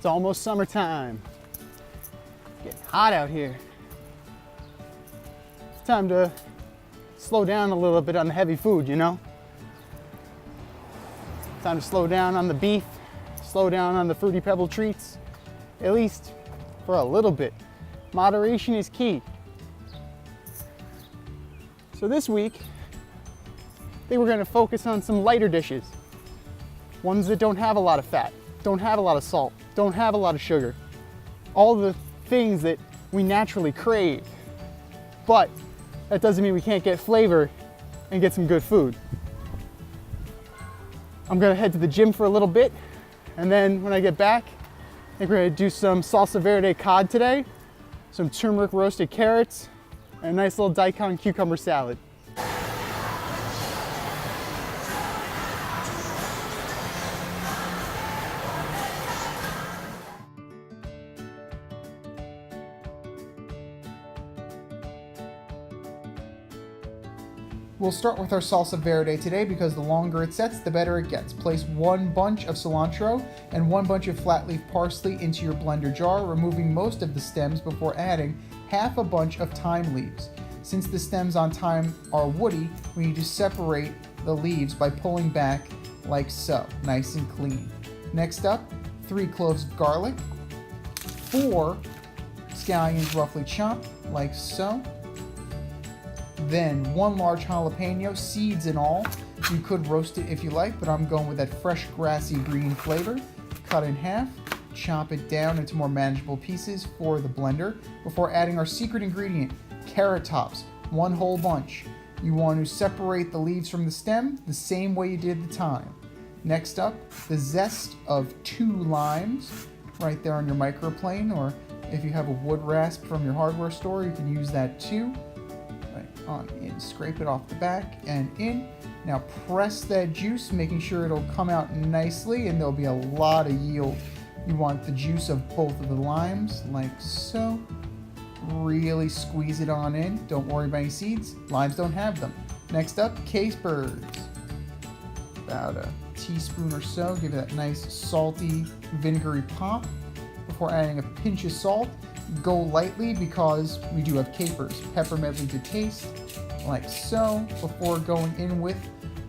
It's almost summertime. Getting hot out here. It's time to slow down a little bit on the heavy food, you know? Time to slow down on the beef, slow down on the Fruity Pebble treats, at least for a little bit. Moderation is key. So this week, I think we're gonna focus on some lighter dishes. Ones that don't have a lot of fat, don't have a lot of salt, don't have a lot of sugar. All the things that we naturally crave. But that doesn't mean we can't get flavor and get some good food. I'm gonna head to the gym for a little bit, and then when I get back, I think we're gonna do some salsa verde cod today, some turmeric roasted carrots, and a nice little daikon cucumber salad. We'll start with our salsa verde today because the longer it sets, the better it gets. Place 1 bunch of cilantro and 1 bunch of flat leaf parsley into your blender jar, removing most of the stems before adding half a bunch of thyme leaves. Since the stems on thyme are woody, we need to separate the leaves by pulling back like so, nice and clean. Next up, 3 cloves of garlic, 4 scallions roughly chopped like so. Then 1 large jalapeno, seeds and all. You could roast it if you like, but I'm going with that fresh grassy green flavor. Cut in half, chop it down into more manageable pieces for the blender before adding our secret ingredient, carrot tops, 1 whole bunch. You want to separate the leaves from the stem the same way you did the thyme. Next up, the zest of 2 limes right there on your microplane, or if you have a wood rasp from your hardware store, you can use that too. On in, scrape it off the back and in. Now press that juice, making sure it'll come out nicely and there'll be a lot of yield. You want the juice of both of the limes, like so. Really squeeze it on in. Don't worry about any seeds. Limes don't have them. Next up, capers. About a teaspoon or so. Give it that nice salty, vinegary pop before adding a pinch of salt. Go lightly because we do have capers. Pepper medley to taste, like so, before going in with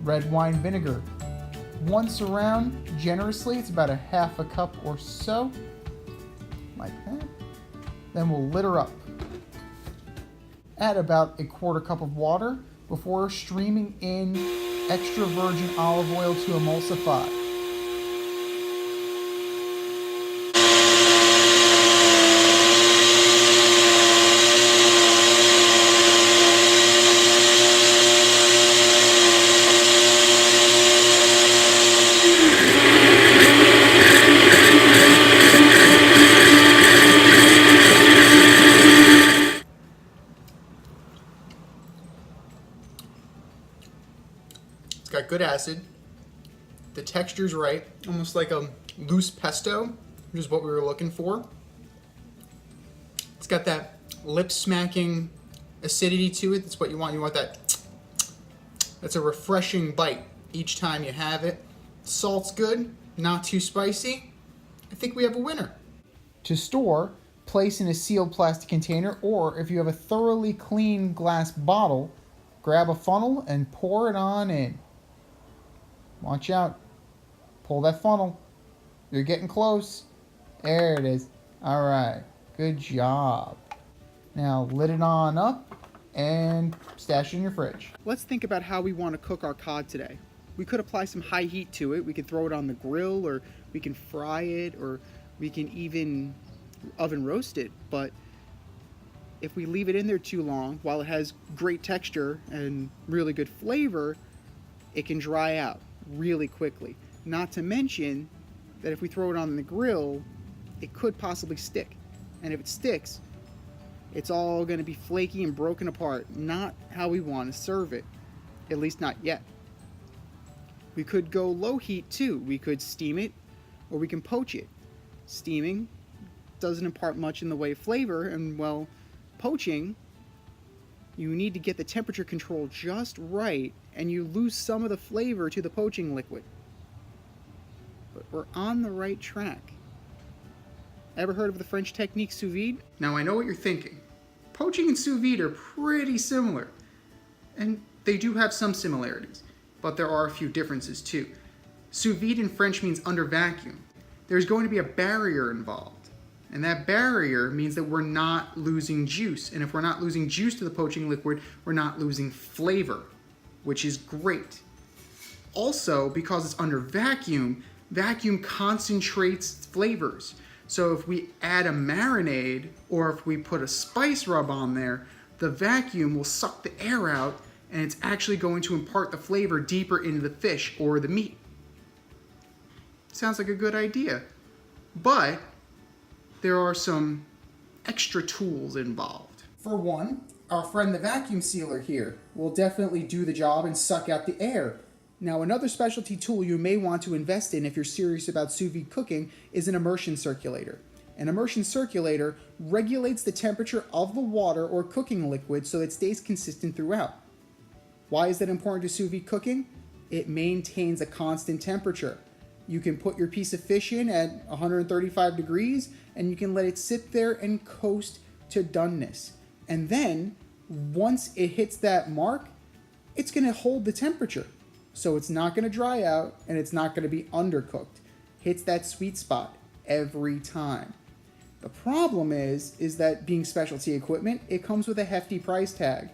red wine vinegar. Once around generously, it's about a half a cup or so, like that. Then we'll litter up. Add about a 1/4 cup of water before streaming in extra virgin olive oil to emulsify. It's got good acid. The texture's right, almost like a loose pesto, which is what we were looking for. It's got that lip-smacking acidity to it. That's what you want. You want that. That's a refreshing bite each time you have it. Salt's good, not too spicy. I think we have a winner. To store, place in a sealed plastic container, or if you have a thoroughly clean glass bottle, grab a funnel and pour it on in. Watch out. Pull that funnel. You're getting close. There it is. All right. Good job. Now lid it on up and stash it in your fridge. Let's think about how we want to cook our cod today. We could apply some high heat to it. We could throw it on the grill, or we can fry it, or we can even oven roast it. But if we leave it in there too long, while it has great texture and really good flavor, it can dry out really quickly. Not to mention that if we throw it on the grill, it could possibly stick. And if it sticks, it's all going to be flaky and broken apart. Not how we want to serve it, at least not yet. We could go low heat too. We could steam it, or we can poach it. Steaming doesn't impart much in the way of flavor, and well, poaching, you need to get the temperature control just right, and you lose some of the flavor to the poaching liquid. But we're on the right track. Ever heard of the French technique sous vide? Now I know what you're thinking. Poaching and sous vide are pretty similar. And they do have some similarities, but there are a few differences too. Sous vide in French means under vacuum. There's going to be a barrier involved. And that barrier means that we're not losing juice. And if we're not losing juice to the poaching liquid, we're not losing flavor, which is great. Also, because it's under vacuum, vacuum concentrates flavors. So if we add a marinade or if we put a spice rub on there, the vacuum will suck the air out and it's actually going to impart the flavor deeper into the fish or the meat. Sounds like a good idea. But there are some extra tools involved. For one, our friend the vacuum sealer here will definitely do the job and suck out the air. Now, another specialty tool you may want to invest in if you're serious about sous vide cooking is an immersion circulator. An immersion circulator regulates the temperature of the water or cooking liquid so it stays consistent throughout. Why is that important to sous vide cooking? It maintains a constant temperature. You can put your piece of fish in at 135 degrees and you can let it sit there and coast to doneness. And then, once it hits that mark, it's going to hold the temperature. So it's not going to dry out and it's not going to be undercooked. Hits that sweet spot every time. The problem is that being specialty equipment, it comes with a hefty price tag.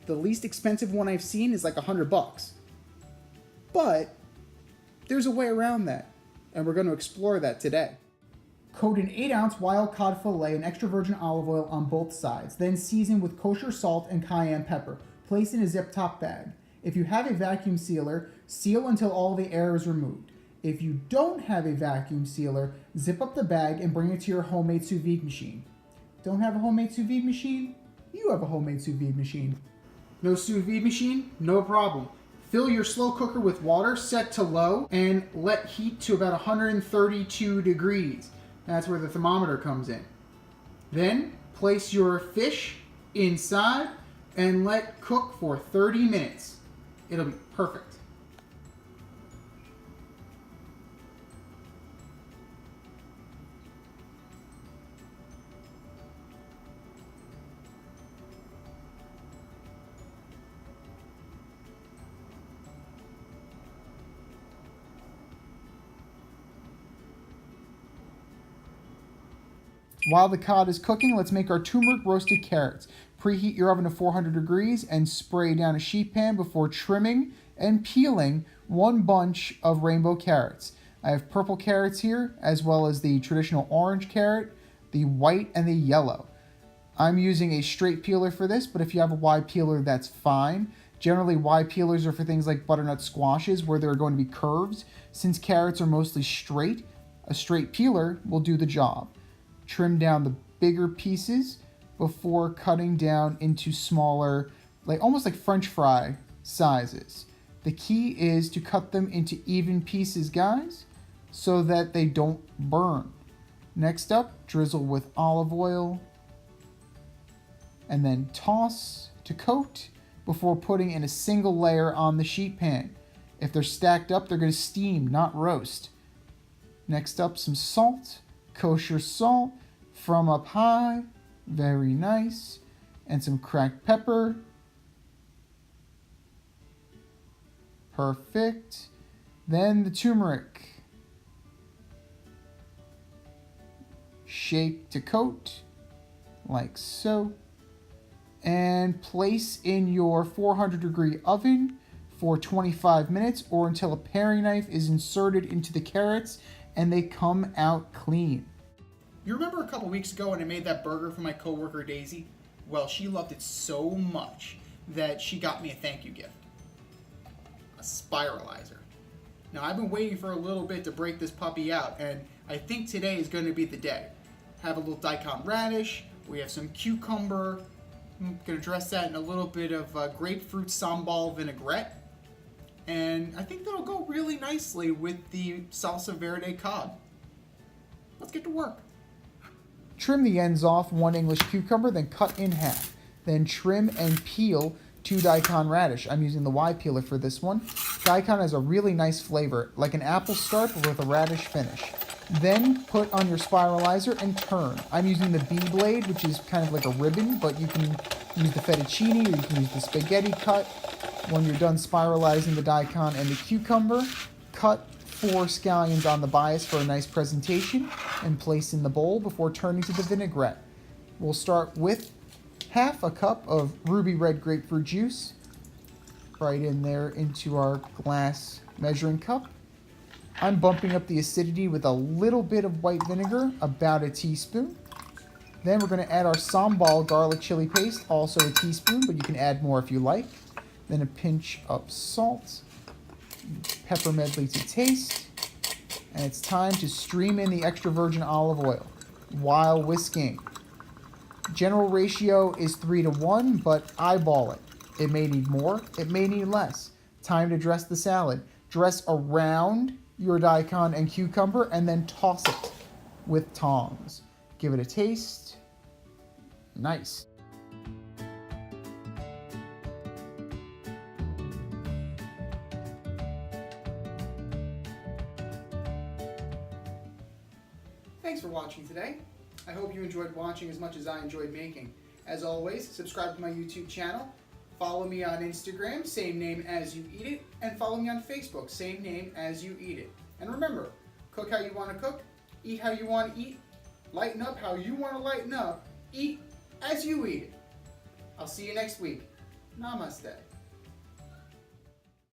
The least expensive one I've seen is like $100. But there's a way around that, and we're going to explore that today. Coat an 8-ounce wild cod fillet in extra virgin olive oil on both sides, then season with kosher salt and cayenne pepper. Place in a zip-top bag. If you have a vacuum sealer, seal until all the air is removed. If you don't have a vacuum sealer, zip up the bag and bring it to your homemade sous vide machine. Don't have a homemade sous vide machine? You have a homemade sous vide machine. No sous vide machine? No problem. Fill your slow cooker with water, set to low, and let heat to about 132 degrees. That's where the thermometer comes in. Then place your fish inside and let cook for 30 minutes. It'll be perfect. While the cod is cooking, let's make our turmeric roasted carrots. Preheat your oven to 400 degrees and spray down a sheet pan before trimming and peeling one bunch of rainbow carrots. I have purple carrots here, as well as the traditional orange carrot, the white, and the yellow. I'm using a straight peeler for this, but if you have a wide peeler, that's fine. Generally, wide peelers are for things like butternut squashes, where there are going to be curves. Since carrots are mostly straight, a straight peeler will do the job. Trim down the bigger pieces before cutting down into smaller, almost like French fry sizes. The key is to cut them into even pieces, guys, so that they don't burn. Next up, drizzle with olive oil and then toss to coat before putting in a single layer on the sheet pan. If they're stacked up, they're going to steam, not roast. Next up, some salt. Kosher salt from up high, very nice, and some cracked pepper. Perfect. Then the turmeric. Shake to coat, like so, and place in your 400-degree oven for 25 minutes or until a paring knife is inserted into the carrots and they come out clean. You remember a couple weeks ago when I made that burger for my coworker Daisy? Well, she loved it so much that she got me a thank you gift. A spiralizer. Now, I've been waiting for a little bit to break this puppy out, and I think today is going to be the day. Have a little daikon radish, we have some cucumber, I'm going to dress that in a little bit of grapefruit sambal vinaigrette, and I think that'll go really nicely with the salsa verde cod. Let's get to work. Trim the ends off one English cucumber, then cut in half. Then trim and peel 2 daikon radish. I'm using the Y peeler for this one. Daikon has a really nice flavor, like an apple start but with a radish finish. Then put on your spiralizer and turn. I'm using the B blade, which is kind of like a ribbon, but you can use the fettuccine or you can use the spaghetti cut. When you're done spiralizing the daikon and the cucumber, cut 4 scallions on the bias for a nice presentation and place in the bowl before turning to the vinaigrette. We'll start with half a cup of ruby red grapefruit juice right in there into our glass measuring cup. I'm bumping up the acidity with a little bit of white vinegar, about a teaspoon. Then we're going to add our sambal garlic chili paste, also a teaspoon, but you can add more if you like. Then a pinch of salt, pepper medley to taste, and it's time to stream in the extra virgin olive oil while whisking. General ratio is 3-to-1, but eyeball it. It may need more, it may need less. Time to dress the salad. Dress around your daikon and cucumber and then toss it with tongs. Give it a taste. Nice. Thanks for watching today. I hope you enjoyed watching as much as I enjoyed making. As always, subscribe to my YouTube channel. Follow me on Instagram, same name as you eat it, and follow me on Facebook, same name as you eat it. And remember, cook how you want to cook, eat how you want to eat, lighten up how you want to lighten up, eat as you eat it. I'll see you next week. Namaste.